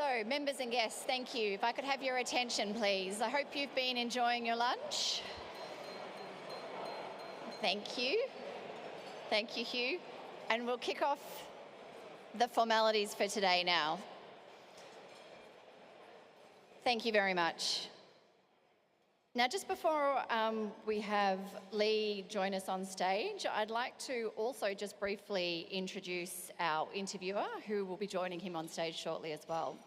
So, members and guests, thank you. If I could have your attention, please. I hope you've been enjoying your lunch. Thank you. Thank you, Hugh. And we'll kick off the formalities for today now. Thank you very much. Now, just before we have Leigh join us on stage, I'd like to also just briefly introduce our interviewer, who will be joining him on stage shortly as well.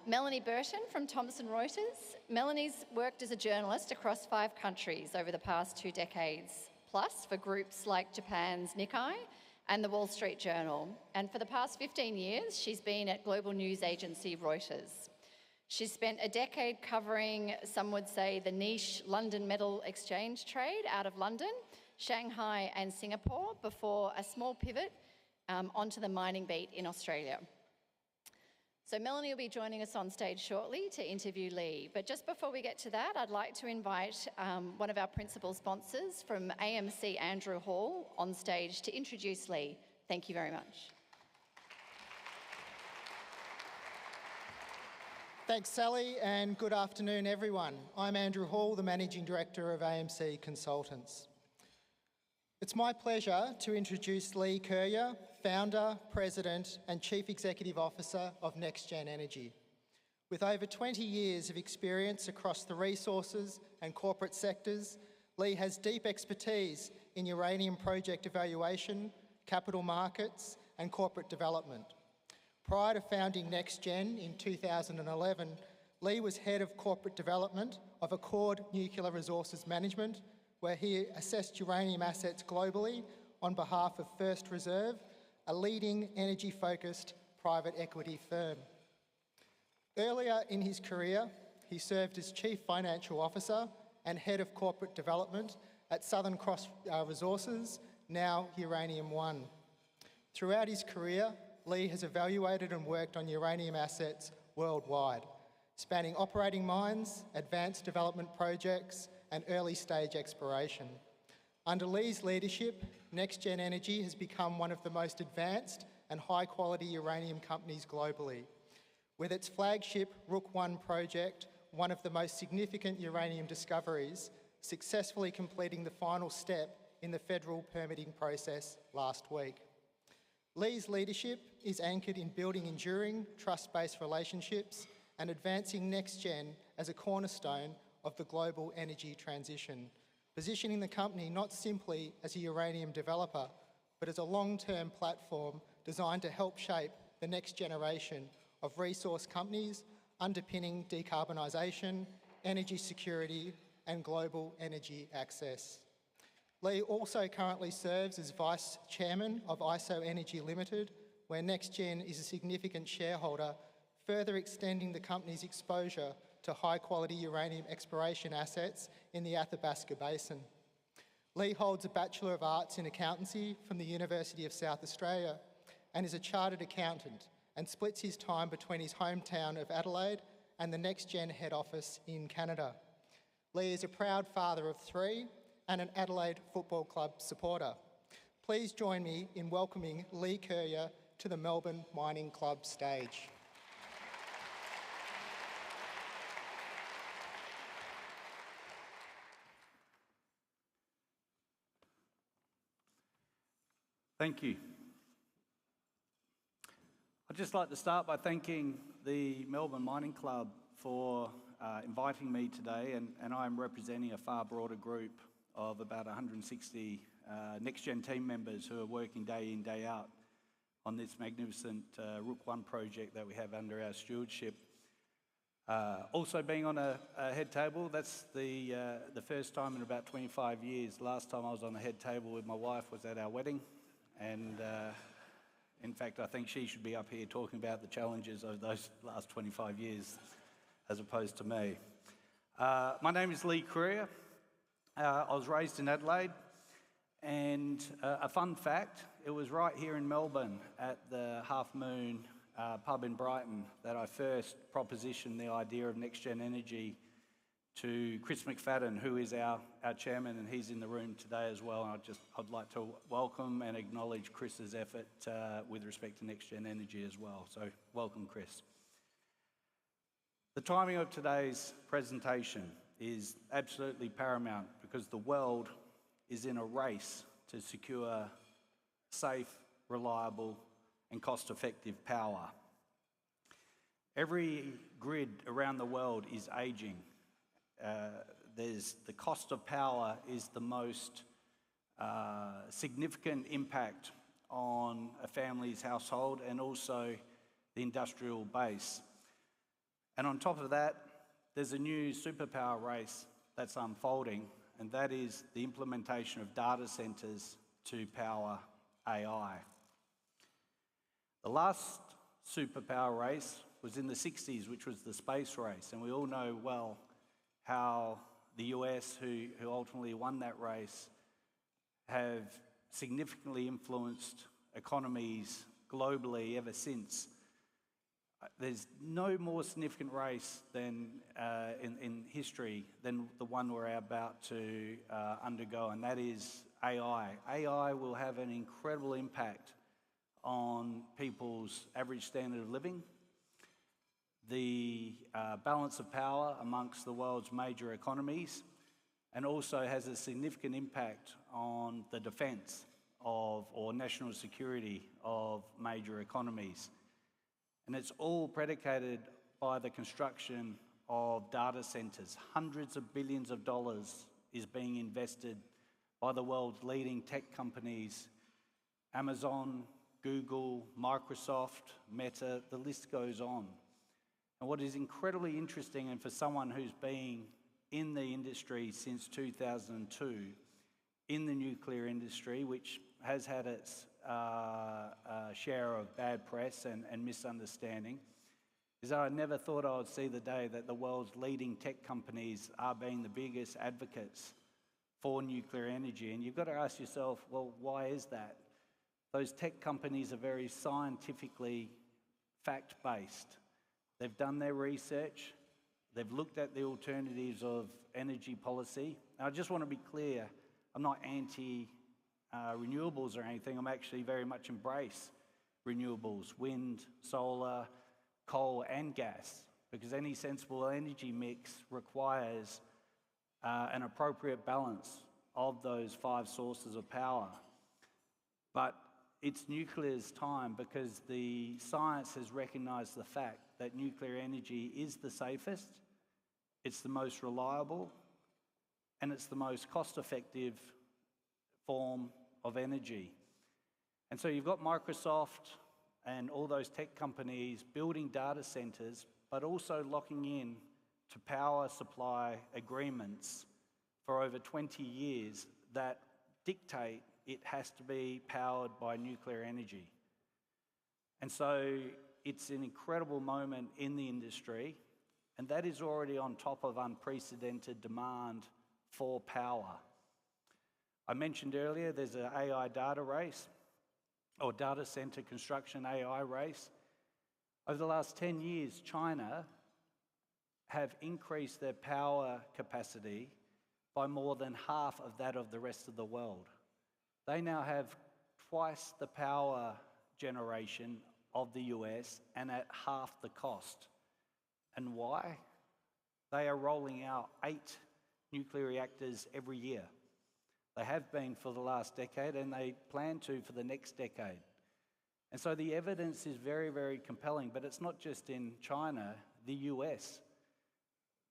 Melanie Burton from Thomson Reuters. Melanie's worked as a journalist across 5 countries over the past 2 decades, plus for groups like Japan's Nikkei and the Wall Street Journal. And for the past 15 years, she's been at global news agency Reuters. She's spent a decade covering, some would say, the niche London Metal Exchange trade out of London, Shanghai and Singapore, before a small pivot onto the mining beat in Australia. So Melanie will be joining us on stage shortly to interview Leigh. But just before we get to that, I'd like to invite one of our principal sponsors from AMC, Andrew Hall, on stage to introduce Leigh. Thank you very much. Thanks, Sally, and good afternoon, everyone. I'm Andrew Hall, the Managing Director of AMC Consultants. It's my pleasure to introduce Leigh Curyer, Founder, President and Chief Executive Officer of NexGen Energy. With over 20 years of experience across the resources and corporate sectors, Leigh has deep expertise in uranium project evaluation, capital markets and corporate development. Prior to founding NexGen in 2011, Leigh was Head of Corporate Development of Accord Nuclear Resources Management, where he assessed uranium assets globally on behalf of First Reserve, a leading energy-focused private equity firm. Earlier in his career, he served as Chief Financial Officer and Head of Corporate Development at Southern Cross Resources, now Uranium One. Throughout his career, Leigh has evaluated and worked on uranium assets worldwide, spanning operating mines, advanced development projects, and early-stage exploration. Under Leigh's leadership, NexGen Energy has become one of the most advanced and high-quality uranium companies globally. With its flagship Rook I project, one of the most significant uranium discoveries, successfully completing the final step in the federal permitting process last week. Leigh's leadership is anchored in building enduring, trust-based relationships and advancing NexGen as a cornerstone of the global energy transition, positioning the company not simply as a uranium developer, but as a long-term platform designed to help shape the next generation of resource companies underpinning decarbonisation, energy security and global energy access. Leigh also currently serves as Vice Chairman of ISO Energy Limited, where NexGen is a significant shareholder, further extending the company's exposure to high-quality uranium exploration assets in the Athabasca Basin. Leigh holds a Bachelor of Arts in Accountancy from the University of South Australia and is a chartered accountant and splits his time between his hometown of Adelaide and the NexGen head office in Canada. Leigh is a proud father of 3 and an Adelaide Football Club supporter. Please join me in welcoming Leigh Curyer to the Melbourne Mining Club stage. Thank you. I'd just like to start by thanking the Melbourne Mining Club for inviting me today, and I'm representing a far broader group of about 160 NexGen team members who are working day in, day out on this magnificent Rook I project that we have under our stewardship. Also being on a head table, that's the first time in about 25 years. Last time I was on a head table with my wife was at our wedding, and in fact I think she should be up here talking about the challenges of those last 25 years as opposed to me. My name is Leigh Curyer. I was raised in Adelaide, and a fun fact, it was right here in Melbourne at the Half Moon pub in Brighton that I first propositioned the idea of NexGen Energy to Chris McFadden, who is our chairman, and he's in the room today as well. And I'd like to welcome and acknowledge Chris's effort with respect to NexGen Energy as well. So welcome, Chris. The timing of today's presentation is absolutely paramount because the world is in a race to secure safe, reliable, and cost-effective power. Every grid around the world is aging. The cost of power is the most significant impact on a family's household and also the industrial base. And on top of that, there's a new superpower race that's unfolding, and that is the implementation of data centers to power AI. The last superpower race was in the 60s, which was the space race, and we all know well how the US, who ultimately won that race, have significantly influenced economies globally ever since. There's no more significant race than in history than the one we're about to undergo, and that is AI. AI will have an incredible impact on people's average standard of living, the balance of power amongst the world's major economies, and also has a significant impact on the defence of or national security of major economies. And it's all predicated by the construction of data centres. Hundreds of billions of dollars is being invested by the world's leading tech companies, Amazon, Google, Microsoft, Meta, the list goes on. And what is incredibly interesting, and for someone who's been in the industry since 2002, in the nuclear industry, which has had its share of bad press and misunderstanding, is that I never thought I would see the day that the world's leading tech companies are being the biggest advocates for nuclear energy. And you've got to ask yourself, well, why is that? Those tech companies are very scientifically fact-based. They've done their research. They've looked at the alternatives of energy policy. And I just want to be clear, I'm not anti-renewables or anything. I'm actually very much embrace renewables, wind, solar, coal and gas, because any sensible energy mix requires an appropriate balance of those 5 sources of power. But it's nuclear's time because the science has recognised the fact that nuclear energy is the safest, it's the most reliable, and it's the most cost-effective form of energy. And so you've got Microsoft and all those tech companies building data centres, but also locking in to power supply agreements for over 20 years that dictate it has to be powered by nuclear energy. And so it's an incredible moment in the industry, and that is already on top of unprecedented demand for power. I mentioned earlier there's an AI data race, or data center construction AI race. Over the last 10 years, China have increased their power capacity by more than half of that of the rest of the world. They now have twice the power generation of the US and at half the cost. And why? They are rolling out 8 nuclear reactors every year. They have been for the last decade, and they plan to for the next decade. And so the evidence is very, very compelling, but it's not just in China, the US.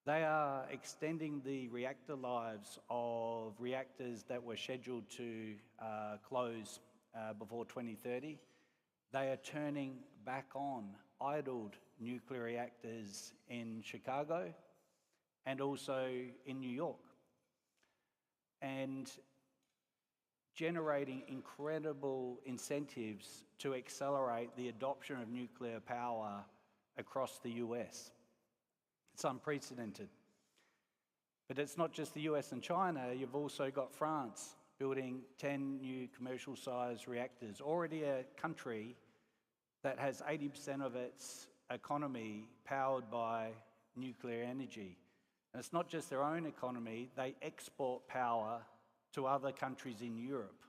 They are extending the reactor lives of reactors that were scheduled to close before 2030. They are turning back on idled nuclear reactors in Chicago and also in New York, and generating incredible incentives to accelerate the adoption of nuclear power across the US. It's unprecedented. But it's not just the US and China, you've also got France building 10 new commercial-sized reactors, already a country that has 80% of its economy powered by nuclear energy. And it's not just their own economy, they export power to other countries in Europe.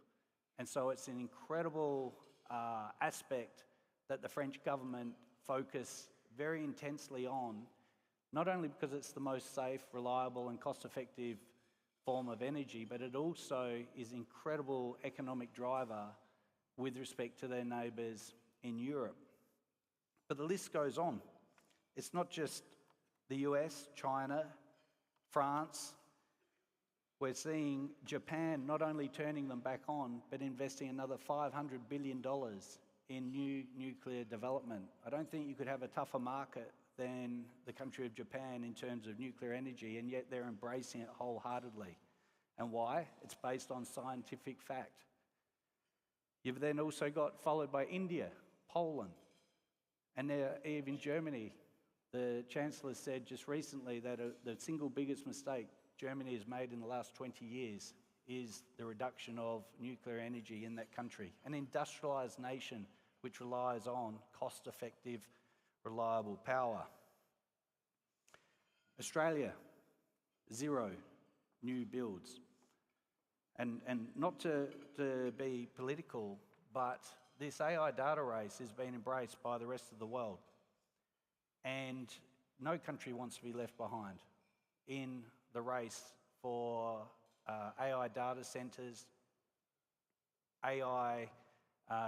And so it's an incredible aspect that the French government focus very intensely on not only because it's the most safe, reliable and cost-effective form of energy, but it also is an incredible economic driver with respect to their neighbours in Europe. But the list goes on. It's not just the US, China, France. We're seeing Japan not only turning them back on, but investing another $500 billion in new nuclear development. I don't think you could have a tougher market than the country of Japan in terms of nuclear energy, and yet they're embracing it wholeheartedly. And why? It's based on scientific fact. You've then also got followed by India, Poland, and even Germany. The Chancellor said just recently that the single biggest mistake Germany has made in the last 20 years is the reduction of nuclear energy in that country, an industrialised nation which relies on cost-effective, reliable power. Australia, 0 new builds. And not to be political, but this AI data race has been embraced by the rest of the world. And no country wants to be left behind in the race for AI data centres, AI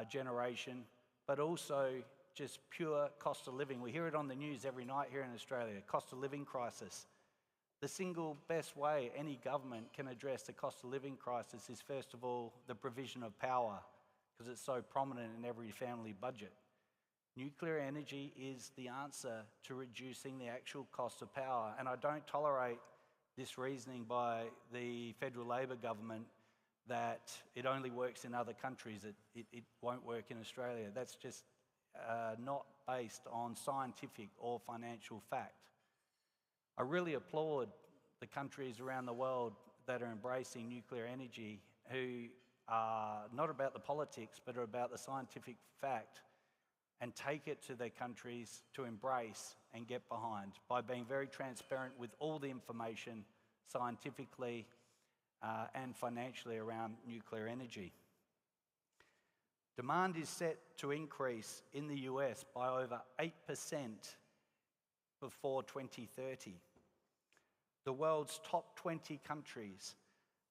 generation, but also just pure cost of living. We hear it on the news every night here in Australia, cost of living crisis. The single best way any government can address the cost of living crisis is, first of all, the provision of power, because it's so prominent in every family budget. Nuclear energy is the answer to reducing the actual cost of power, and I don't tolerate this reasoning by the federal Labor government that it only works in other countries, it won't work in Australia. That's just not based on scientific or financial fact. I really applaud the countries around the world that are embracing nuclear energy, who are not about the politics, but are about the scientific fact, and take it to their countries to embrace and get behind by being very transparent with all the information scientifically and financially around nuclear energy. Demand is set to increase in the US by over 8% before 2030. The world's top 20 countries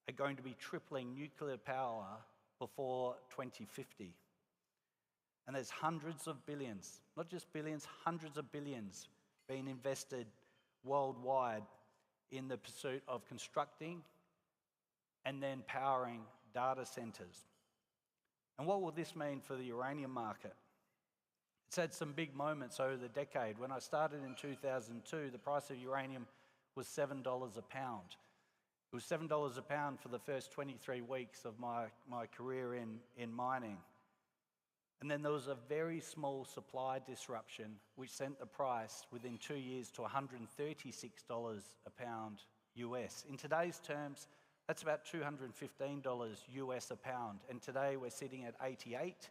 are going to be tripling nuclear power before 2050. And there's hundreds of billions, not just billions, hundreds of billions being invested worldwide in the pursuit of constructing and then powering data centres. And what will this mean for the uranium market? It's had some big moments over the decade. When I started in 2002, the price of uranium was $7 a pound. It was $7 a pound for the first 23 weeks of my career in mining. And then there was a very small supply disruption which sent the price within 2 years to $136 a pound US. In today's terms, that's about $215 US a pound. And today we're sitting at 88,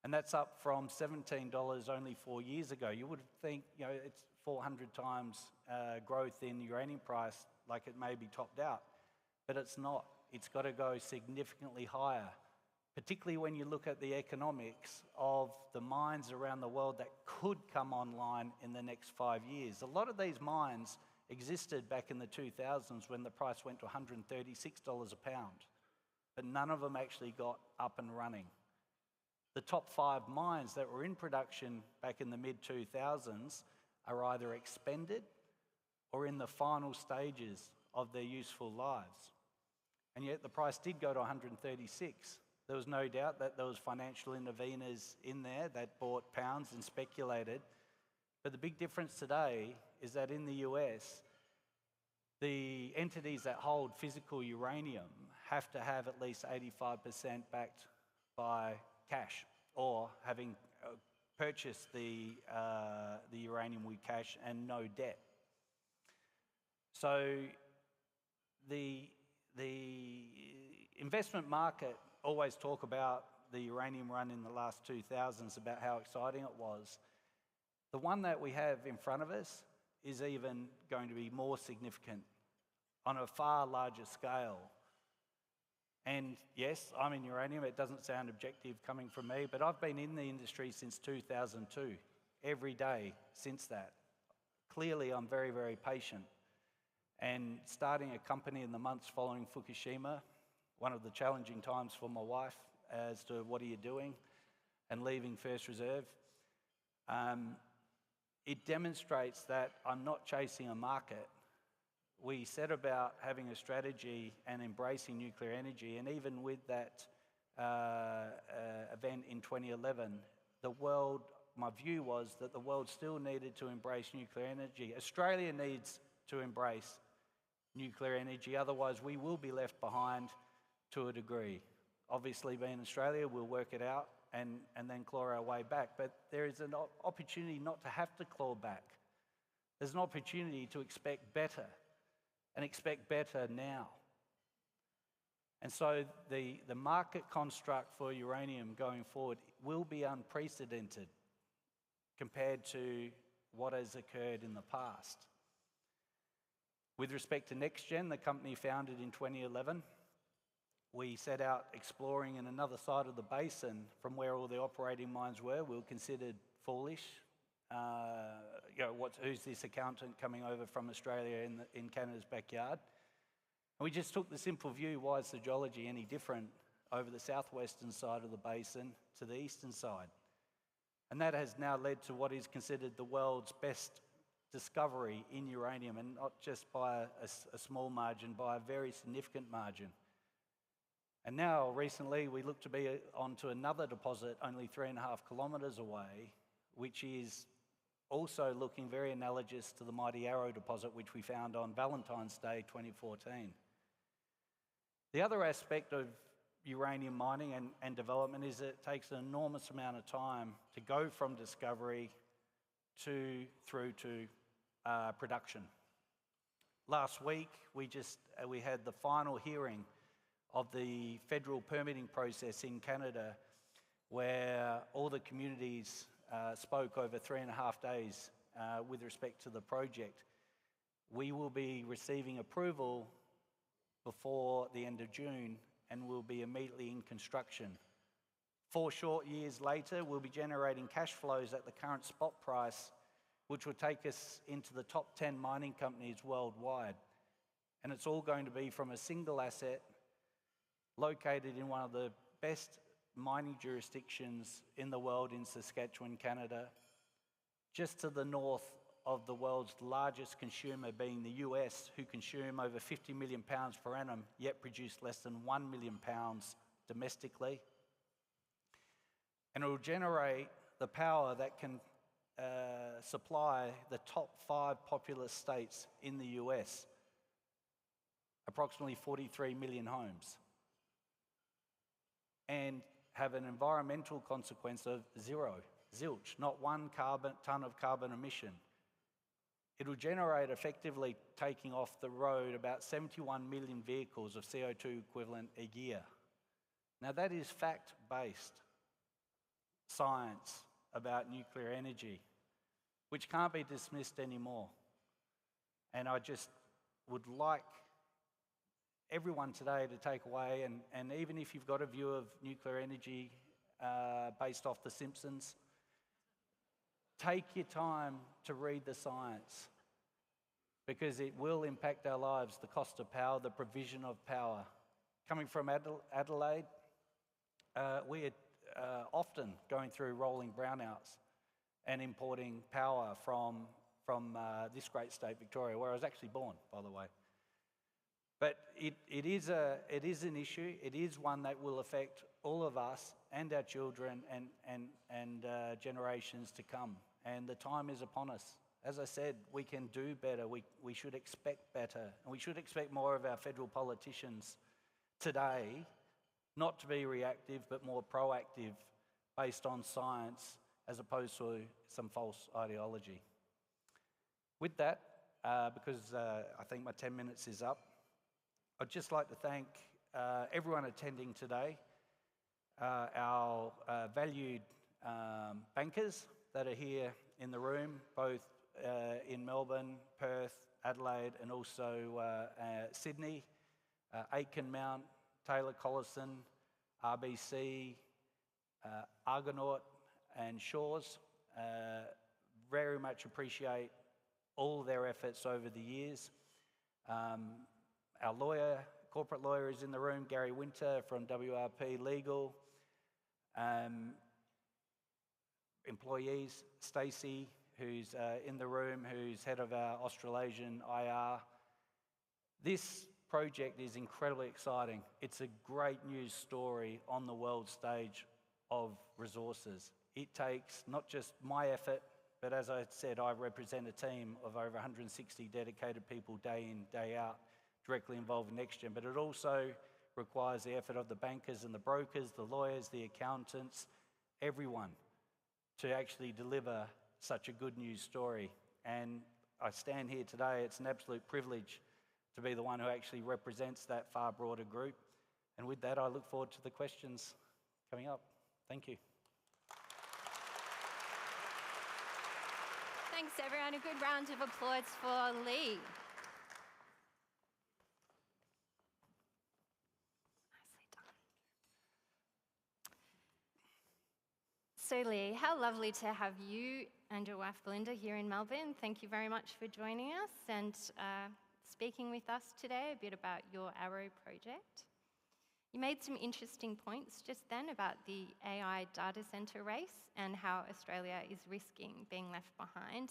and that's up from $17 only 4 years ago. You would think, it's 400 times growth in uranium price, like it may be topped out, but it's not. It's got to go significantly higher, particularly when you look at the economics of the mines around the world that could come online in the next 5 years. A lot of these mines existed back in the 2000s when the price went to $136 a pound, but none of them actually got up and running. The top 5 mines that were in production back in the mid-2000s are either expended or in the final stages of their useful lives. And yet the price did go to 136. There was no doubt that there was financial interveners in there that bought pounds and speculated. But the big difference today is that in the US, the entities that hold physical uranium have to have at least 85% backed by cash, or having purchased the uranium with cash and no debt. So the investment market always talk about the uranium run in the last 2000s, about how exciting it was. The one that we have in front of us is even going to be more significant on a far larger scale. And yes, I'm in uranium. It doesn't sound objective coming from me, but I've been in the industry since 2002, every day since that. Clearly, I'm very, very patient. And starting a company in the months following Fukushima, one of the challenging times for my wife as to what are you doing, and leaving First Reserve, it demonstrates that I'm not chasing a market. We set about having a strategy and embracing nuclear energy, and even with that event in 2011, the world, my view was that the world still needed to embrace nuclear energy. Australia needs to embrace nuclear energy, otherwise we will be left behind to a degree. Obviously, being Australia, we'll work it out and then claw our way back, but there is an opportunity not to have to claw back. There's an opportunity to expect better, and expect better now. And so the market construct for uranium going forward will be unprecedented compared to what has occurred in the past. With respect to NexGen, the company founded in 2011, we set out exploring in another side of the basin from where all the operating mines were. We were considered foolish. Who's this accountant coming over from Australia in Canada's backyard? And we just took the simple view, why is the geology any different over the southwestern side of the basin to the eastern side? And that has now led to what is considered the world's best discovery in uranium, and not just by a small margin, by a very significant margin. And now, recently, we look to be onto another deposit only 3.5 kilometres away, which is also looking very analogous to the Mighty Arrow deposit, which we found on Valentine's Day 2014. The other aspect of uranium mining and development is that it takes an enormous amount of time to go from discovery through to production. Last week, we had the final hearing of the federal permitting process in Canada, where all the communities spoke over 3.5 days with respect to the project. We will be receiving approval before the end of June, and we'll be immediately in construction. 4 short years later, we'll be generating cash flows at the current spot price, which will take us into the top 10 mining companies worldwide. And it's all going to be from a single asset located in one of the best mining jurisdictions in the world, in Saskatchewan, Canada, just to the north of the world's largest consumer, being the US, who consume over 50 million pounds per annum, yet produce less than 1 million pounds domestically. And it will generate the power that can supply the top 5 populous states in the US, approximately 43 million homes, and have an environmental consequence of zero, zilch, not 1 tonne of carbon emission. It will generate, effectively taking off the road, about 71 million vehicles of CO2 equivalent a year. Now that is fact-based science about nuclear energy, which can't be dismissed anymore. And I just would like everyone today to take away, and even if you've got a view of nuclear energy based off The Simpsons, take your time to read the science, because it will impact our lives, the cost of power, the provision of power. Coming from Adelaide, we're often going through rolling brownouts and importing power from this great state, Victoria, where I was actually born, by the way. But it is an issue. It is one that will affect all of us and our children and generations to come. And the time is upon us. As I said, we can do better. We should expect better. And we should expect more of our federal politicians today, not to be reactive, but more proactive, based on science, as opposed to some false ideology. With that, because I think my 10 minutes is up, I'd just like to thank everyone attending today, our valued bankers that are here in the room, both in Melbourne, Perth, Adelaide, and also Sydney, Aiken Mount, Taylor Collison, RBC, Argonaut, and Shores. Very much appreciate all their efforts over the years. Our lawyer, corporate lawyer is in the room, Gary Winter from WRP Legal. Employees, Stacey, who's in the room, who's head of our Australasian IR. This project is incredibly exciting. It's a great news story on the world stage of resources. It takes not just my effort, but as I said, I represent a team of over 160 dedicated people day in, day out, directly involved in NexGen, but it also requires the effort of the bankers and the brokers, the lawyers, the accountants, everyone, to actually deliver such a good news story. And I stand here today, it's an absolute privilege to be the one who actually represents that far broader group. And with that, I look forward to the questions coming up. Thank you. Thanks, everyone. A good round of applause for Leigh. Nicely done. So, Leigh, how lovely to have you and your wife Belinda here in Melbourne. Thank you very much for joining us and speaking with us today a bit about your Arrow project. You made some interesting points just then about the AI data centre race and how Australia is risking being left behind,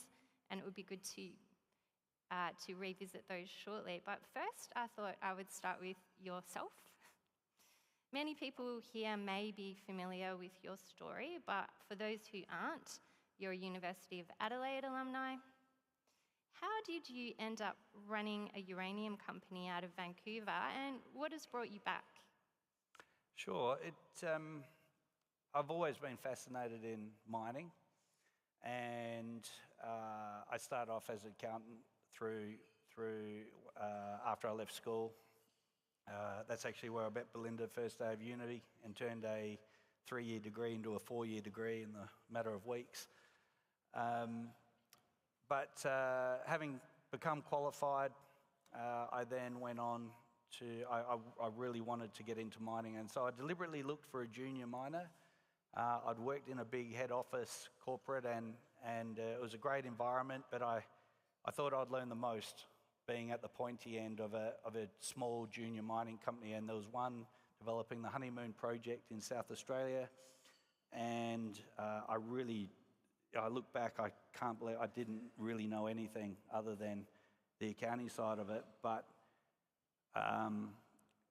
and it would be good to revisit those shortly. But first, I thought I would start with yourself. Many people here may be familiar with your story, but for those who aren't, you're a University of Adelaide alumni. How did you end up running a uranium company out of Vancouver, and what has brought you back? Sure. I've always been fascinated in mining, and I started off as an accountant through after I left school. That's actually where I met Belinda first day of uni and turned a 3-year degree into a 4-year degree in the matter of weeks. But having become qualified, I then went on to, I really wanted to get into mining, and so I deliberately looked for a junior miner. I'd worked in a big head office corporate, and it was a great environment, but I thought I'd learn the most being at the pointy end of a small junior mining company, and there was one developing the Honeymoon project in South Australia, and I look back, I can't believe I didn't really know anything other than the accounting side of it, but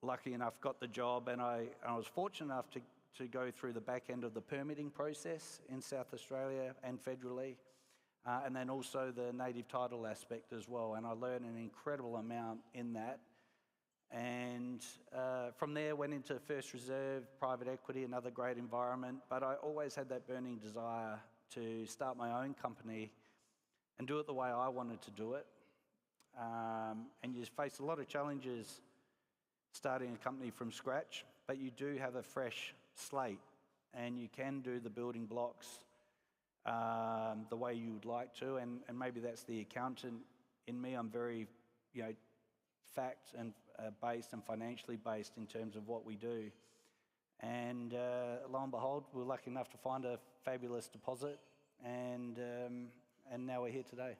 lucky enough got the job, and I was fortunate enough to go through the back end of the permitting process in South Australia and federally, and then also the native title aspect as well, and I learned an incredible amount in that. And from there went into First Reserve, private equity, another great environment, but I always had that burning desire to start my own company and do it the way I wanted to do it. And you face a lot of challenges starting a company from scratch, but you do have a fresh slate and you can do the building blocks the way you would like to, and maybe that's the accountant in me. I'm very, fact and based and financially based in terms of what we do. And lo and behold, we're lucky enough to find a fabulous deposit, and now we're here today.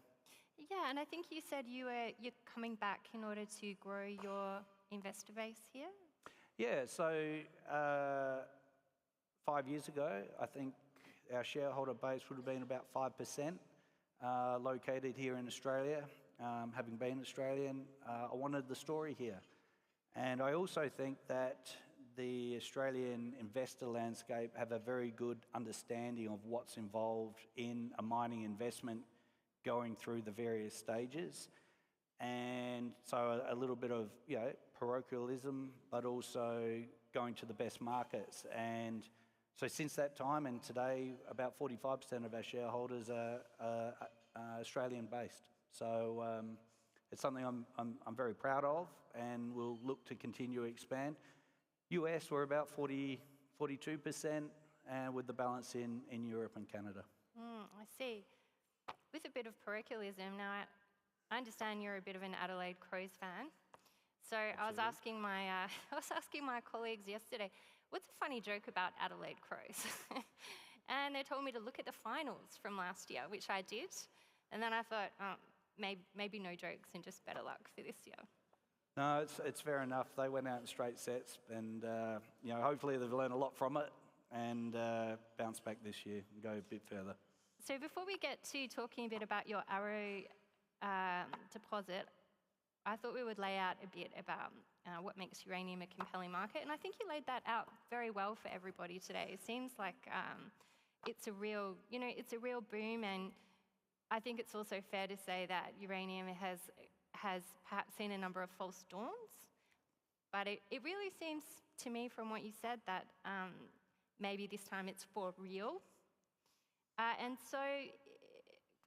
Yeah, and I think you said you're coming back in order to grow your investor base here? Yeah, so 5 years ago, I think our shareholder base would have been about 5%, located here in Australia. Having been Australian, I wanted the story here. And I also think that the Australian investor landscape have a very good understanding of what's involved in a mining investment going through the various stages. And so a little bit of, parochialism, but also going to the best markets. And so since that time and today, about 45% of our shareholders are Australian-based. So it's something I'm very proud of, and we'll look to continue to expand. US, we're about 42%, with the balance in Europe and Canada. I see. With a bit of parochialism, now I understand you're a bit of an Adelaide Crows fan. So Absolutely. I was asking my colleagues yesterday, what's a funny joke about Adelaide Crows? And they told me to look at the finals from last year, which I did. And then I thought, maybe no jokes and just better luck for this year. No, it's fair enough. They went out in straight sets, and hopefully they've learned a lot from it and bounce back this year and go a bit further. So before we get to talking a bit about your Arrow deposit, I thought we would lay out a bit about what makes uranium a compelling market, and I think you laid that out very well for everybody today. It seems like it's a real boom, and I think it's also fair to say that uranium has perhaps seen a number of false dawns, but it really seems to me from what you said that maybe this time it's for real. And so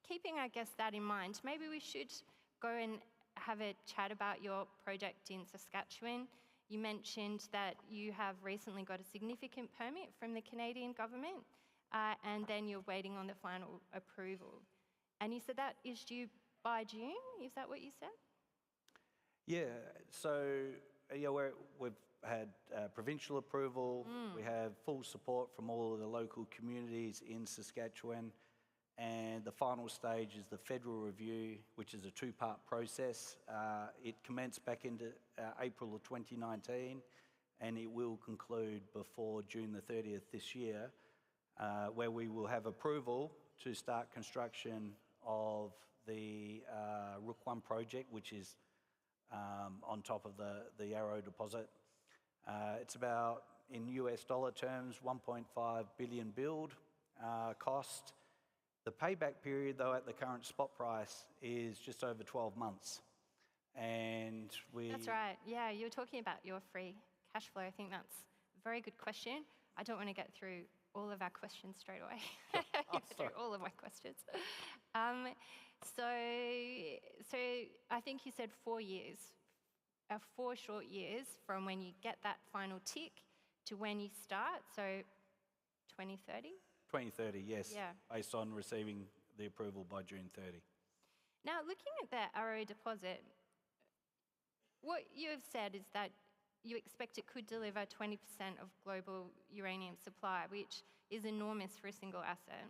keeping, I guess, that in mind, maybe we should go and have a chat about your project in Saskatchewan. You mentioned that you have recently got a significant permit from the Canadian government, and then you're waiting on the final approval. And you said that is due by June, is that what you said? Yeah, so we've had provincial approval, we have full support from all of the local communities in Saskatchewan, and the final stage is the federal review, which is a two-part process. It commenced back into April of 2019, and it will conclude before June the 30th this year, where we will have approval to start construction of the Rook I project, which is on top of the Arrow deposit. It's about, in US dollar terms, $1.5 billion build cost. The payback period, though, at the current spot price is just over 12 months. And That's right. Yeah, you were talking about your free cash flow. I think that's a very good question. I don't want to get through all of our questions straight away. Through all of my questions. So I think you said 4 years, 4 short years from when you get that final tick to when you start, so 2030? 2030, yes, Yeah. based on receiving the approval by June 30. Now, looking at the Arrow deposit, what you have said is that you expect it could deliver 20% of global uranium supply, which is enormous for a single asset.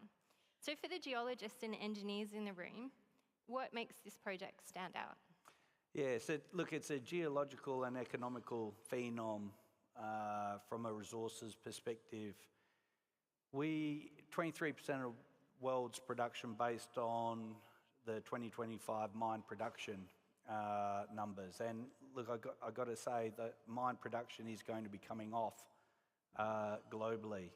So for the geologists and engineers in the room, what makes this project stand out? Yeah, so look, it's a geological and economical phenom from a resources perspective. 23% of world's production based on the 2025 mine production numbers. And look, I got to say that mine production is going to be coming off globally.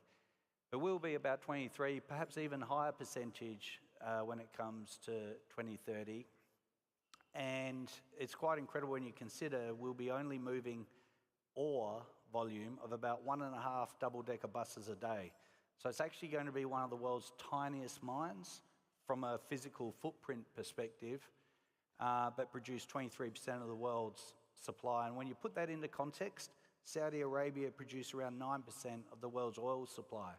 It will be about 23, perhaps even higher percentage when it comes to 2030. And it's quite incredible when you consider we'll be only moving ore volume of about 1.5 double-decker buses a day. So it's actually going to be one of the world's tiniest mines from a physical footprint perspective, but produce 23% of the world's supply. And when you put that into context, Saudi Arabia produce around 9% of the world's oil supply.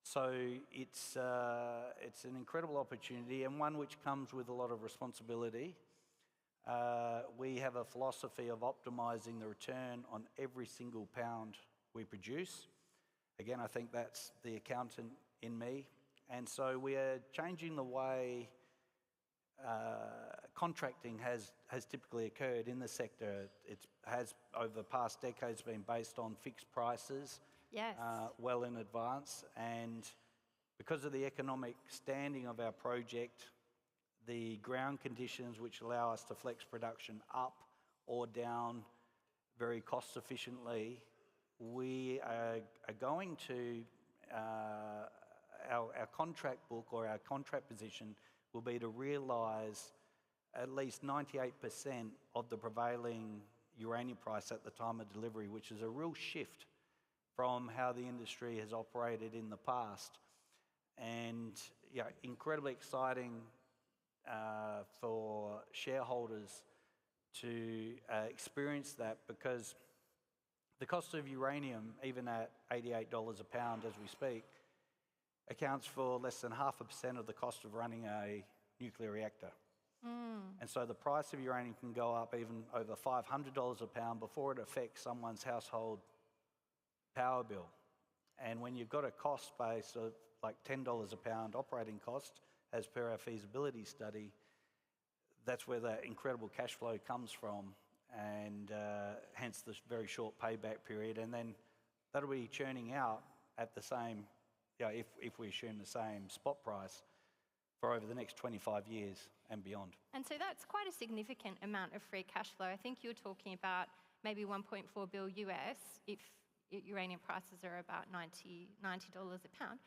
So it's an incredible opportunity, and one which comes with a lot of responsibility. We have a philosophy of optimizing the return on every single pound we produce. Again, I think that's the accountant in me. And so we are changing the way contracting has typically occurred in the sector. It has, over the past decades, been based on fixed prices. Yes. Well in advance. And because of the economic standing of our project, the ground conditions which allow us to flex production up or down very cost efficiently, we are going to, our contract book or our contract position will be to realise at least 98% of the prevailing uranium price at the time of delivery, which is a real shift from how the industry has operated in the past. And yeah, incredibly exciting for shareholders to experience that, because the cost of uranium, even at $88 a pound as we speak, accounts for less than 0.5% of the cost of running a nuclear reactor. And so the price of uranium can go up even over $500 a pound before it affects someone's household power bill. And when you've got a cost base of like $10 a pound operating cost, as per our feasibility study, that's where that incredible cash flow comes from, and hence this very short payback period. And then that'll be churning out at the same, if we assume the same spot price for over the next 25 years and beyond. And so that's quite a significant amount of free cash flow. I think you're talking about maybe $1.4 billion US if uranium prices are about $90 a pound.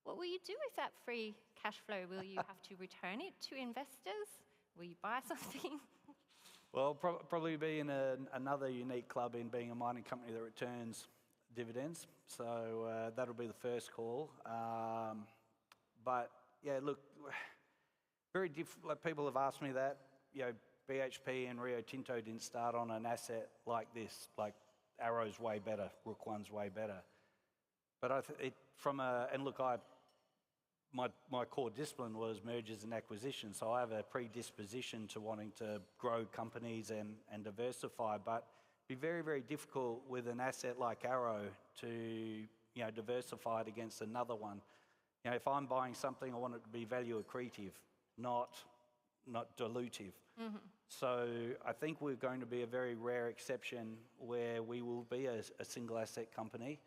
What will you do with that free cash flow? Will you have to return it to investors? Will you buy something? Well, probably be in another unique club in being a mining company that returns dividends. So that'll be the first call. But yeah, look, very different. Like, people have asked me that. BHP and Rio Tinto didn't start on an asset like this. Like, Arrow's way better, Rook One's way better. But my core discipline was mergers and acquisitions, so I have a predisposition to wanting to grow companies and diversify. But it'd be very, very difficult with an asset like Arrow to diversify it against another one. If I'm buying something, I want it to be value accretive, not dilutive. Mm-hmm. So I think we're going to be a very rare exception where we will be a single asset company,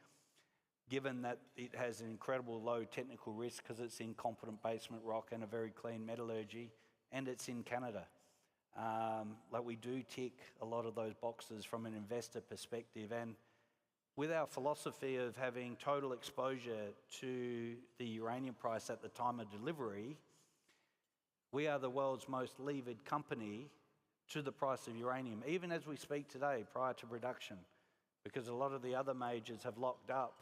given that it has an incredible low technical risk because it's in competent basement rock and a very clean metallurgy, and it's in Canada. We do tick a lot of those boxes from an investor perspective, and with our philosophy of having total exposure to the uranium price at the time of delivery, we are the world's most levered company to the price of uranium, even as we speak today, prior to production, because a lot of the other majors have locked up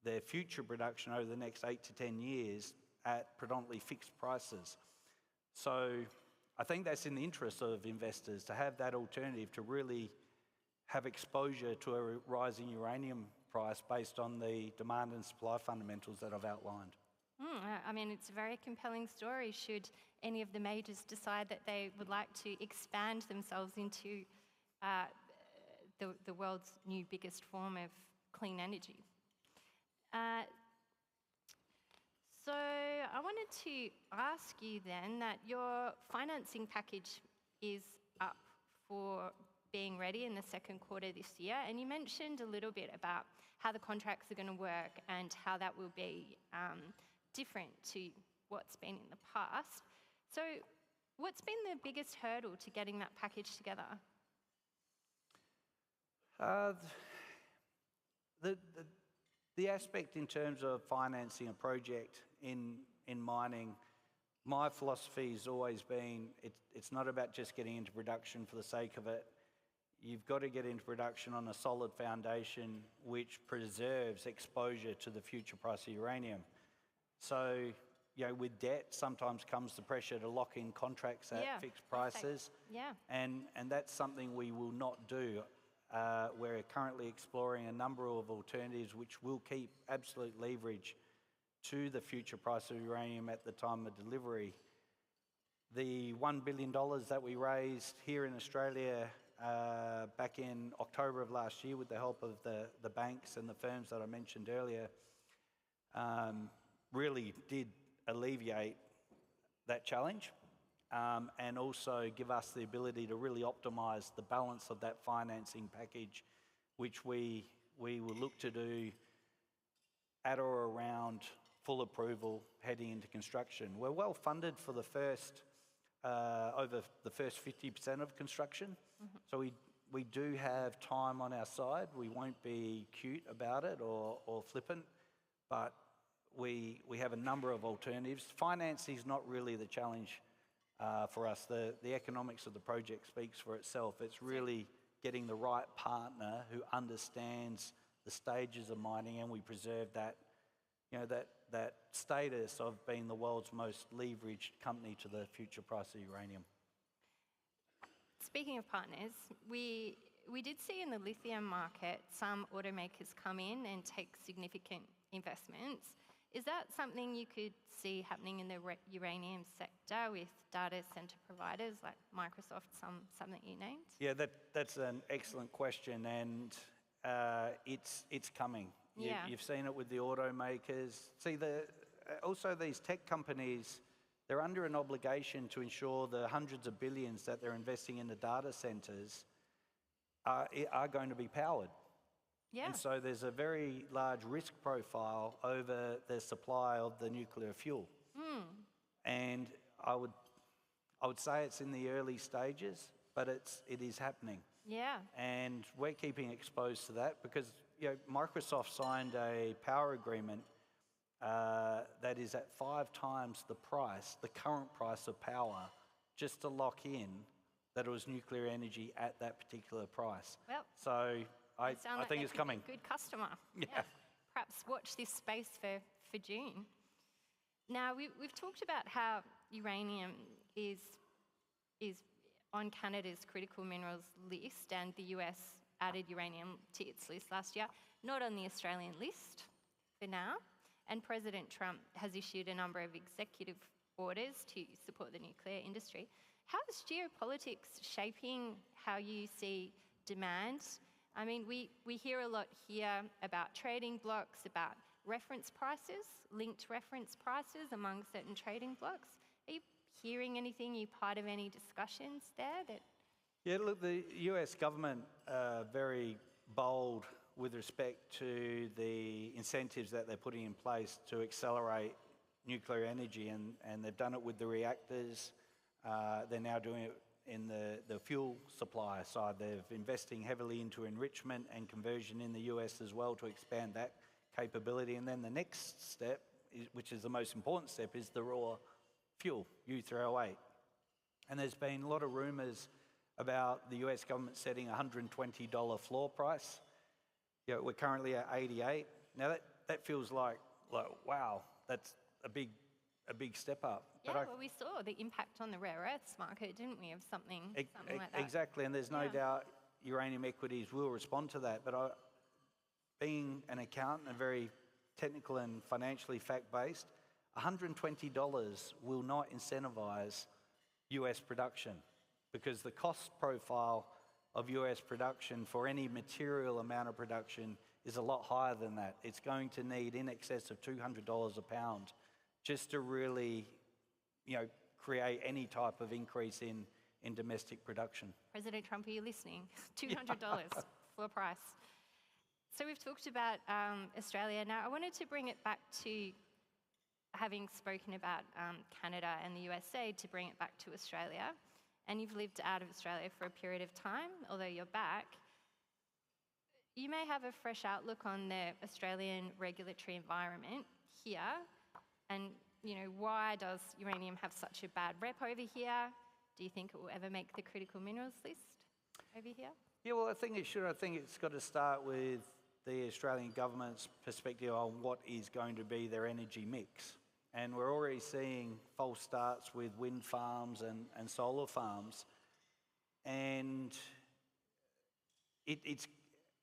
their future production over the next 8 to 10 years at predominantly fixed prices. So I think that's in the interest of investors to have that alternative, to really have exposure to a rising uranium price based on the demand and supply fundamentals that I've outlined. I mean, it's a very compelling story should any of the majors decide that they would like to expand themselves into the world's new biggest form of clean energy. So I wanted to ask you then that your financing package is up for being ready in the second quarter this year, and you mentioned a little bit about how the contracts are going to work and how that will be different to what's been in the past. So what's been the biggest hurdle to getting that package together? The aspect in terms of financing a project in mining, my philosophy has always been it's not about just getting into production for the sake of it. You've got to get into production on a solid foundation which preserves exposure to the future price of uranium. So, with debt sometimes comes the pressure to lock in contracts at fixed prices. Yeah. And that's something we will not do. We're currently exploring a number of alternatives which will keep absolute leverage to the future price of uranium at the time of delivery. The $1 billion that we raised here in Australia back in October of last year with the help of the banks and the firms that I mentioned earlier really did alleviate that challenge and also give us the ability to really optimise the balance of that financing package, which we will look to do at or around full approval heading into construction. We're well funded for the first over the first 50% of construction. Mm-hmm. So we do have time on our side. We won't be cute about it or flippant, but we have a number of alternatives. Financing is not really the challenge for us. The economics of the project speaks for itself. It's really getting the right partner who understands the stages of mining, and we preserve that, that status of being the world's most leveraged company to the future price of uranium. Speaking of partners, we did see in the lithium market some automakers come in and take significant investments. Is that something you could see happening in the uranium sector with data center providers like Microsoft, some that you named? Yeah, that's an excellent question, and it's coming. You've seen it with the automakers. See, also these tech companies, they're under an obligation to ensure the hundreds of billions that they're investing in the data centres are going to be powered. Yeah. And so there's a very large risk profile over the supply of the nuclear fuel. And I would say it's in the early stages, but it is happening. Yeah. And we're keeping exposed to that because Microsoft signed a power agreement that is at 5 times the price, the current price of power, just to lock in that it was nuclear energy at that particular price. Well, so I sound like think they it's could be coming. a good customer. Yeah. Perhaps watch this space for June. Now, we've talked about how uranium is on Canada's critical minerals list, and the US added uranium to its list last year, not on the Australian list for now. And President Trump has issued a number of executive orders to support the nuclear industry. How is geopolitics shaping how you see demand? I mean, we hear a lot here about trading blocks, about reference prices, linked reference prices among certain trading blocks. Are you hearing anything? Are you part of any discussions there? Yeah, look, the US government very bold with respect to the incentives that they're putting in place to accelerate nuclear energy, and they've done it with the reactors. They're now doing it in the fuel supply side. They're investing heavily into enrichment and conversion in the US as well to expand that capability. And then the next step, which is the most important step, is the raw fuel, U3O8. And there's been a lot of rumours about the US government setting a $120 floor price. We're currently at 88. Now that feels like wow, that's a big step up. Yeah, well, we saw the impact on the rare earths market, didn't we, of something like that? Exactly, and there's no doubt uranium equities will respond to that. But being an accountant and very technical and financially fact-based, $120 will not incentivise US production because the cost profile of US production for any material amount of production is a lot higher than that. It's going to need in excess of $200 a pound just to really, create any type of increase in domestic production. President Trump, are you listening? $200 floor price. So we've talked about Australia. Now I wanted to bring it back to having spoken about Canada and the USA, to bring it back to Australia. And you've lived out of Australia for a period of time, although you're back. You may have a fresh outlook on the Australian regulatory environment here, and why does uranium have such a bad rep over here? Do you think it will ever make the critical minerals list over here? Yeah, well, I think it should. I think it's got to start with the Australian government's perspective on what is going to be their energy mix. And we're already seeing false starts with wind farms and solar farms. And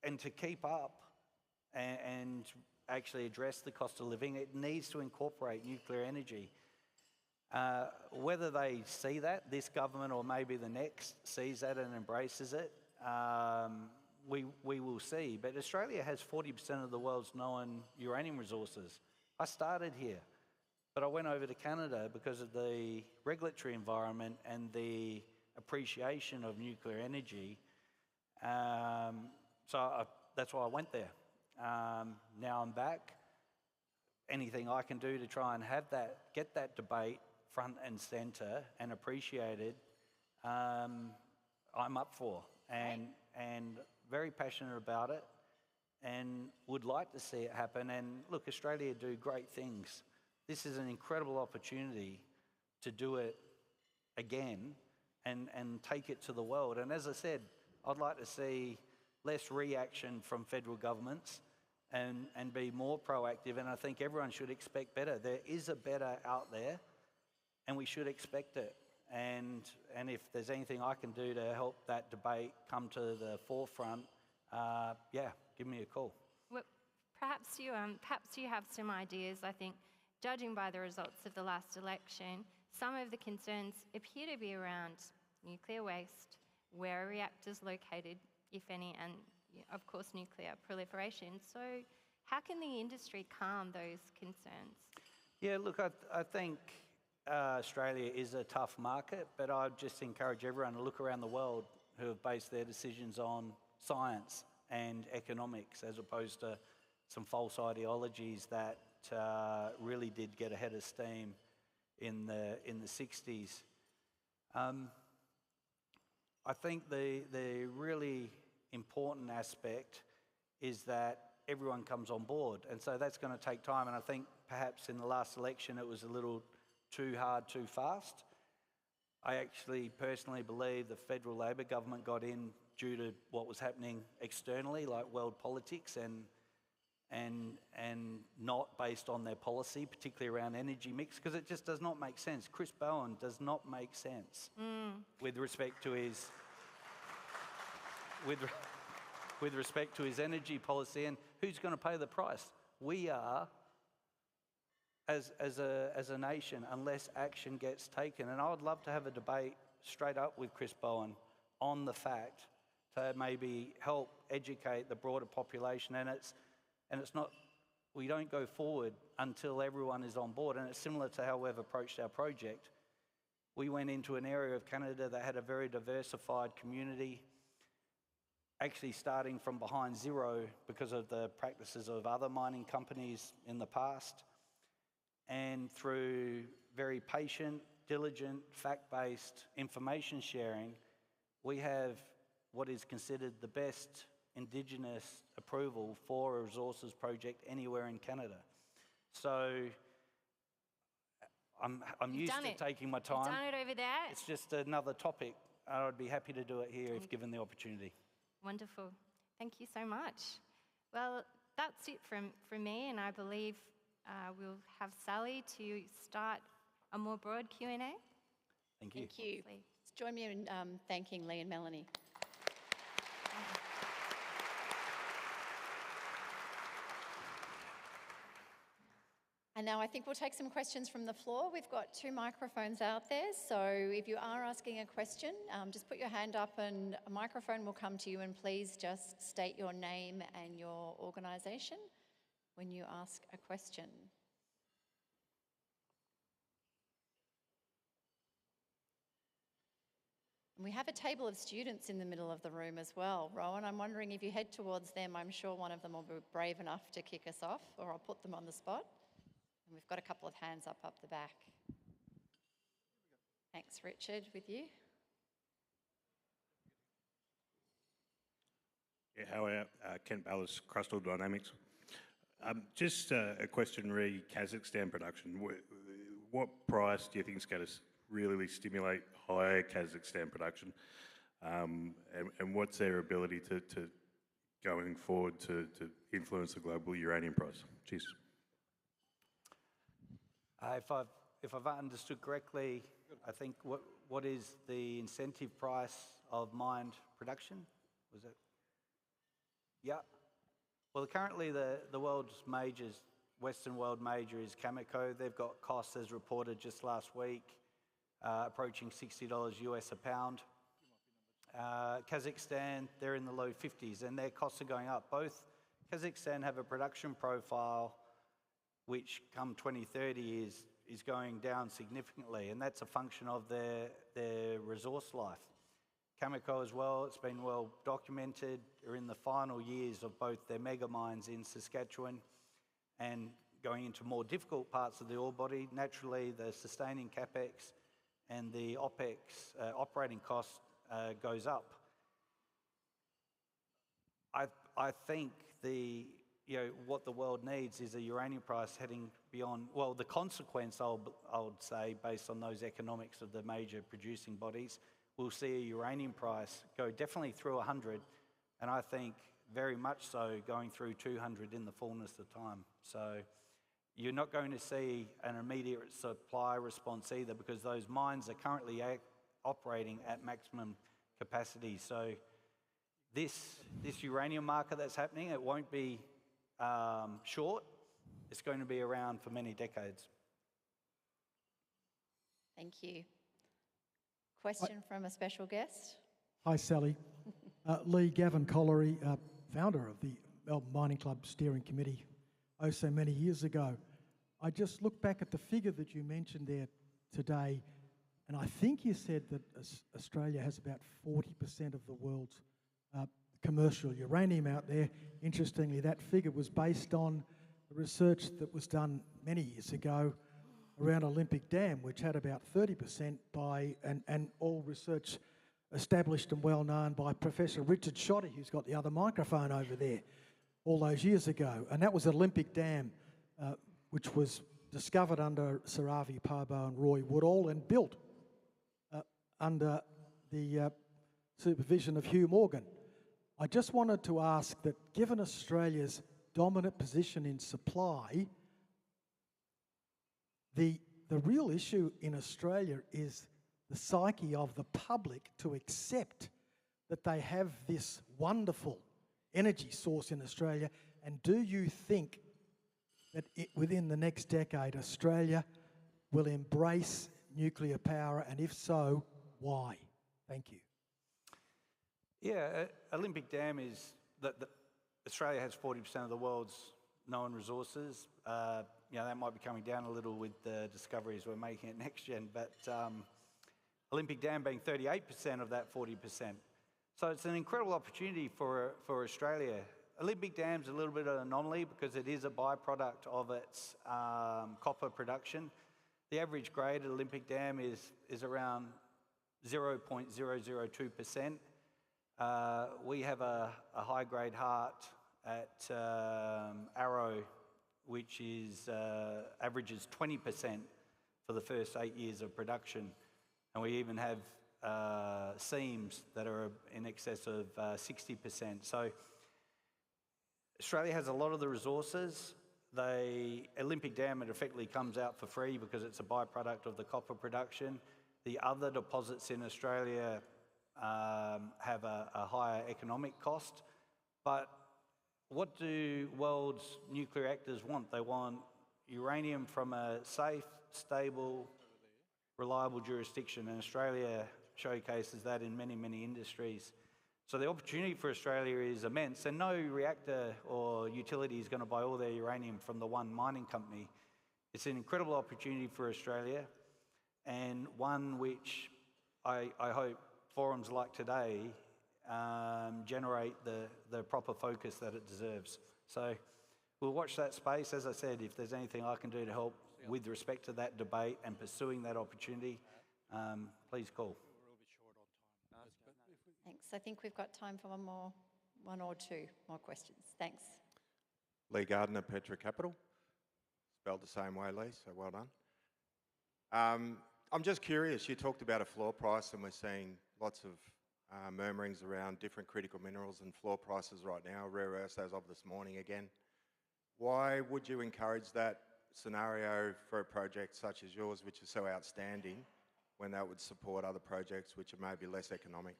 and to keep up and actually address the cost of living, it needs to incorporate nuclear energy. Whether they see that, this government or maybe the next sees that and embraces it, we will see. But Australia has 40% of the world's known uranium resources. I started here, but I went over to Canada because of the regulatory environment and the appreciation of nuclear energy. That's why I went there. Now I'm back. Anything I can do to try and get that debate front and centre and appreciated, I'm up for, and very passionate about it, and would like to see it happen. And look, Australia do great things. This is an incredible opportunity to do it again and take it to the world. And as I said, I'd like to see less reaction from federal governments and be more proactive. And I think everyone should expect better. There is a better out there, and we should expect it. And if there's anything I can do to help that debate come to the forefront, give me a call. Well, perhaps you have some ideas. I think, judging by the results of the last election, some of the concerns appear to be around nuclear waste, where are reactors located, if any, and of course nuclear proliferation. So how can the industry calm those concerns? Yeah, look, I think Australia is a tough market, but I'd just encourage everyone to look around the world who have based their decisions on science and economics as opposed to some false ideologies that really did get ahead of steam in the 60s. I think the really important aspect is that everyone comes on board, and so that's going to take time, and I think perhaps in the last election it was a little too hard, too fast. I actually personally believe the federal Labor government got in due to what was happening externally, like world politics, and not based on their policy, particularly around energy mix, because it just does not make sense. Chris Bowen does not make sense with respect to his with respect to his energy policy, and who's going to pay the price? We are, as a nation, unless action gets taken. And I would love to have a debate straight up with Chris Bowen on the fact to maybe help educate the broader population. And it's not, we don't go forward until everyone is on board. And it's similar to how we've approached our project. We went into an area of Canada that had a very diversified community, actually starting from behind zero because of the practices of other mining companies in the past. And through very patient, diligent, fact-based information sharing, we have what is considered the best Indigenous approval for a resources project anywhere in Canada. So I'm used to taking my time. You've done it over there. It's just another topic. I'd be happy to do it here if given the opportunity. Wonderful. Thank you so much. Well, that's it from me, and I believe we'll have Sally to start a more broad Q&A. Thank you. Thank you. Join me in thanking Leigh and Melanie. And now I think we'll take some questions from the floor. We've got 2 microphones out there, so if you are asking a question, just put your hand up and a microphone will come to you, and please just state your name and your organisation when you ask a question. And we have a table of students in the middle of the room as well. Rowan, I'm wondering if you head towards them, I'm sure one of them will be brave enough to kick us off, or I'll put them on the spot. And we've got a couple of hands up the back. Thanks, Richard, with you. Yeah, how are Kent Ballas, Crustal Dynamics. Just a question re Kazakhstan production. What price do you think is going to really stimulate higher Kazakhstan production? And what's their ability to going forward to influence the global uranium price? Cheers. If I've understood correctly, I think what is the incentive price of mined production? Was it? Yeah. Well, currently the world's majors, Western world major is Cameco. They've got costs, as reported just last week, approaching $60 US a pound. Kazakhstan, they're in the low 50s, and their costs are going up. Both Kazakhstan have a production profile which come 2030 is going down significantly, and that's a function of their resource life. Cameco as well, it's been well documented, are in the final years of both their mega mines in Saskatchewan and going into more difficult parts of the ore body. Naturally, the sustaining capex and the OPEX operating cost goes up. I think what the world needs is a uranium price heading beyond, well, the consequence, I would say, based on those economics of the major producing bodies, we'll see a uranium price go definitely through 100, and I think very much so going through 200 in the fullness of time. So you're not going to see an immediate supply response either, because those mines are currently operating at maximum capacity. So this uranium market that's happening, it won't be short. It's going to be around for many decades. Thank you. Question from a special guest. Hi, Sally. Leigh Gavin Collery, founder of the Melbourne Mining Club Steering Committee, oh so many years ago. I just looked back at the figure that you mentioned there, today, and I think you said that Australia has about 40% of the world's commercial uranium out there. Interestingly, that figure was based on research that was done many years ago around Olympic Dam, which had about 30% and all research established and well known by Professor Richard Schoddy, who's got the other microphone over there, all those years ago. And that was Olympic Dam, which was discovered under Sir Avi Parbo and Roy Woodall and built under the supervision of Hugh Morgan. I just wanted to ask that, given Australia's dominant position in supply, the real issue in Australia is the psyche of the public to accept that they have this wonderful energy source in Australia. And do you think that within the next decade Australia will embrace nuclear power, and if so, why? Thank you. Yeah, Olympic Dam is that Australia has 40% of the world's known resources. That might be coming down a little with the discoveries we're making at NexGen, but Olympic Dam being 38% of that 40%. So it's an incredible opportunity for Australia. Olympic Dam's a little bit of an anomaly because it is a byproduct of its copper production. The average grade at Olympic Dam is around 0.002%. We have a high-grade heart at Arrow, which averages 20% for the first 8 years of production. And we even have seams that are in excess of 60%. So Australia has a lot of the resources. Olympic Dam, it effectively comes out for free because it's a byproduct of the copper production. The other deposits in Australia have a higher economic cost. But what do world's nuclear actors want? They want uranium from a safe, stable, reliable jurisdiction, and Australia showcases that in many, many industries. So the opportunity for Australia is immense, and no reactor or utility is going to buy all their uranium from the one mining company. It's an incredible opportunity for Australia, and one which I hope forums like today generate the proper focus that it deserves. So we'll watch that space. As I said, if there's anything I can do to help with respect to that debate and pursuing that opportunity, please call. Thanks. I think we've got time for one or two more questions. Thanks. Lee Gardner, Petra Capital. Spelled the same way, Lee, so well done. I'm just curious, you talked about a floor price, and we're seeing lots of murmurings around different critical minerals and floor prices right now, rare earths as of this morning again. Why would you encourage that scenario for a project such as yours, which is so outstanding, when that would support other projects which are maybe less economic?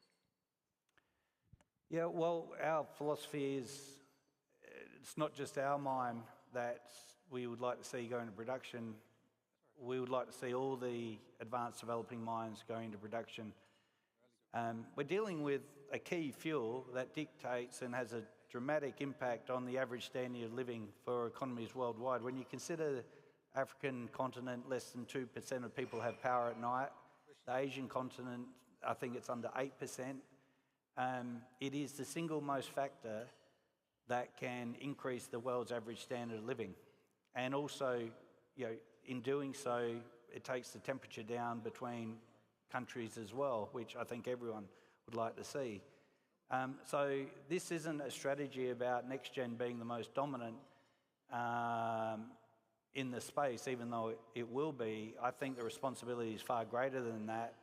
Yeah, well, our philosophy is it's not just our mine that we would like to see go into production. We would like to see all the advanced developing mines go into production. We're dealing with a key fuel that dictates and has a dramatic impact on the average standard of living for economies worldwide. When you consider the African continent, less than 2% of people have power at night. The Asian continent, I think it's under 8%. It is the single most factor that can increase the world's average standard of living. And also, in doing so, it takes the temperature down between countries as well, which I think everyone would like to see. So this isn't a strategy about NexGen being the most dominant in the space, even though it will be. I think the responsibility is far greater than that,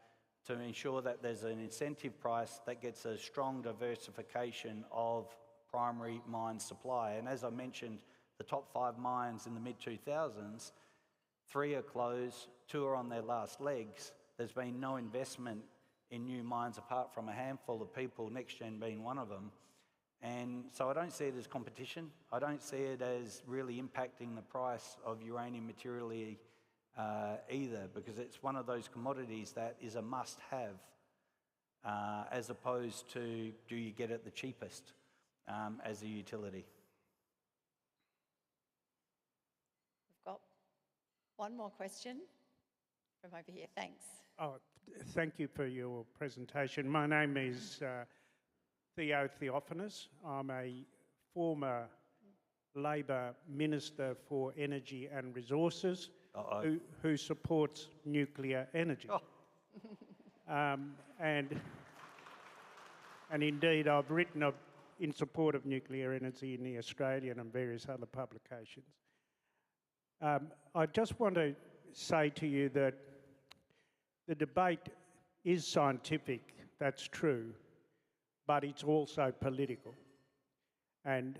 to ensure that there's an incentive price that gets a strong diversification of primary mine supply. And as I mentioned, the top 5 mines in the mid-2000s, 3 are closed, 2 are on their last legs. There's been no investment in new mines apart from a handful of people, NexGen being one of them. And so I don't see it as competition. I don't see it as really impacting the price of uranium materially either, because it's one of those commodities that is a must-have as opposed to do you get it the cheapest as a utility. We've got one more question. from over here. Thanks. Oh, thank you for your presentation. My name is Theo Theophanous. I'm a former Labor Minister for Energy and Resources who supports nuclear energy. Oh. And indeed, I've written in support of nuclear energy in the Australian and various other publications. I just want to say to you that the debate is scientific, that's true, but it's also political. And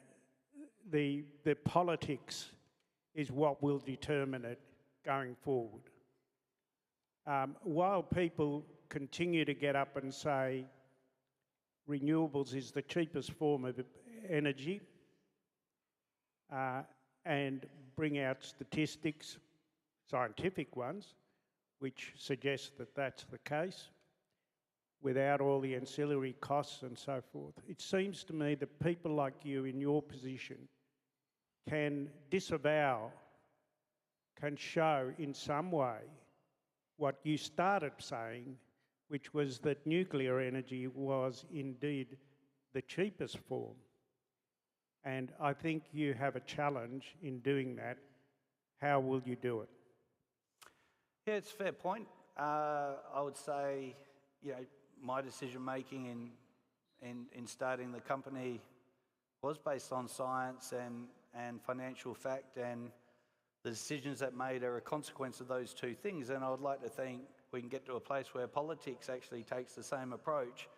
the politics is what will determine it going forward. While people continue to get up and say renewables is the cheapest form of energy and bring out statistics, scientific ones, which suggest that that's the case, without all the ancillary costs and so forth. It seems to me that people like you in your position can disavow, can show in some way what you started saying, which was that nuclear energy was indeed the cheapest form. And I think you have a challenge in doing that. How will you do it? Yeah, it's a fair point. I would say, you know, my decision making in starting the company was based on science and financial fact, and the decisions that made are a consequence of those two things. And I would like to think we can get to a place where politics actually takes the same approach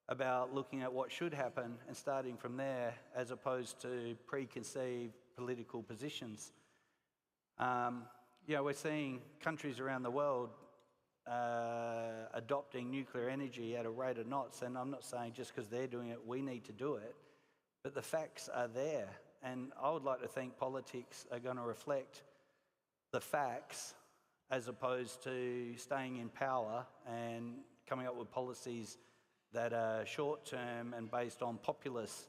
about looking at what should happen and starting from there, as opposed to preconceived political positions. You know, we're seeing countries around the world adopting nuclear energy at a rate of knots, and I'm not saying just because they're doing it, we need to do it, but the facts are there. And I would like to think politics are going to reflect the facts as opposed to staying in power and coming up with policies that are short-term and based on populist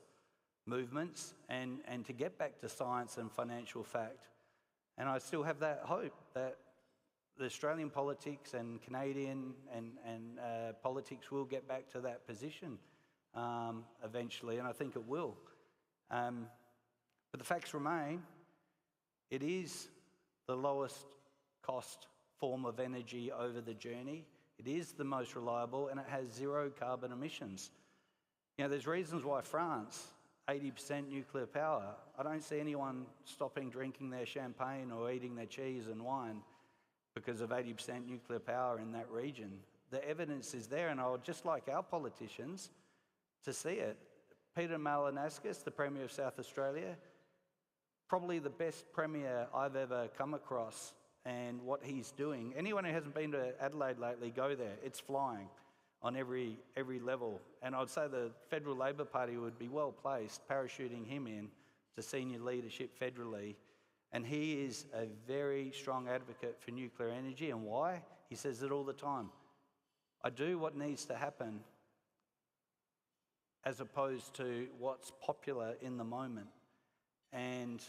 movements, and to get back to science and financial fact. And I still have that hope that the Australian politics and Canadian and politics will get back to that position eventually, and I think it will. But the facts remain, it is the lowest cost form of energy over the journey. It is the most reliable, and it has zero carbon emissions. You know, there's reasons why France, 80% nuclear power. I don't see anyone stopping drinking their champagne or eating their cheese and wine because of 80% nuclear power in that region. The evidence is there, and I would just like our politicians to see it. Peter Malinauskas, the Premier of South Australia, probably the best Premier I've ever come across, and what he's doing. Anyone who hasn't been to Adelaide lately, go there. It's flying on every level. And I'd say the Federal Labor Party would be well placed, parachuting him in to senior leadership federally. And he is a very strong advocate for nuclear energy. And why? He says it all the time. I do what needs to happen as opposed to what's popular in the moment. And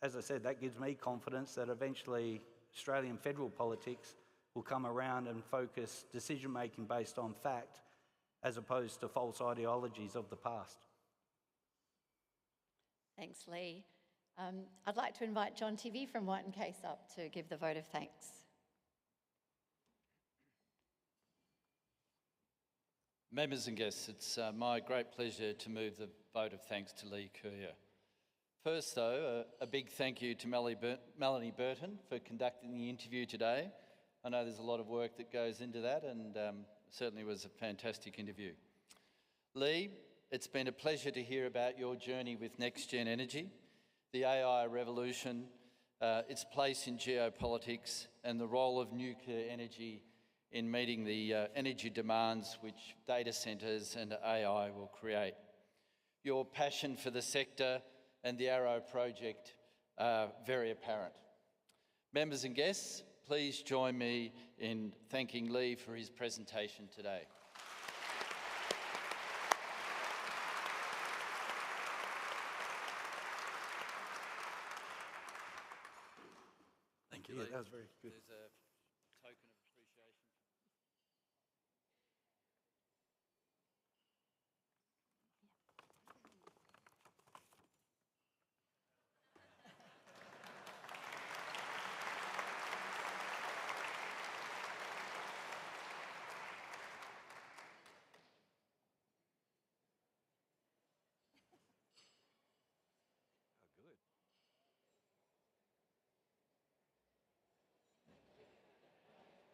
as I said, that gives me confidence that eventually Australian federal politics will come around and focus decision-making based on fact as opposed to false ideologies of the past. Thanks, Leigh. I'd like to invite John TV from White & Case up to give the vote of thanks. Members and guests, it's my great pleasure to move the vote of thanks to Leigh Curyer. First, though, a big thank you to Melanie Burton for conducting the interview today. I know there's a lot of work that goes into that, and certainly was a fantastic interview. Leigh, it's been a pleasure to hear about your journey with NexGen Energy, the AI revolution, its place in geopolitics, and the role of nuclear energy in meeting the energy demands which data centres and AI will create. Your passion for the sector and the Arrow project are very apparent. Members and guests, please join me in thanking Leigh for his presentation today. Thank you, Leigh. That was very good.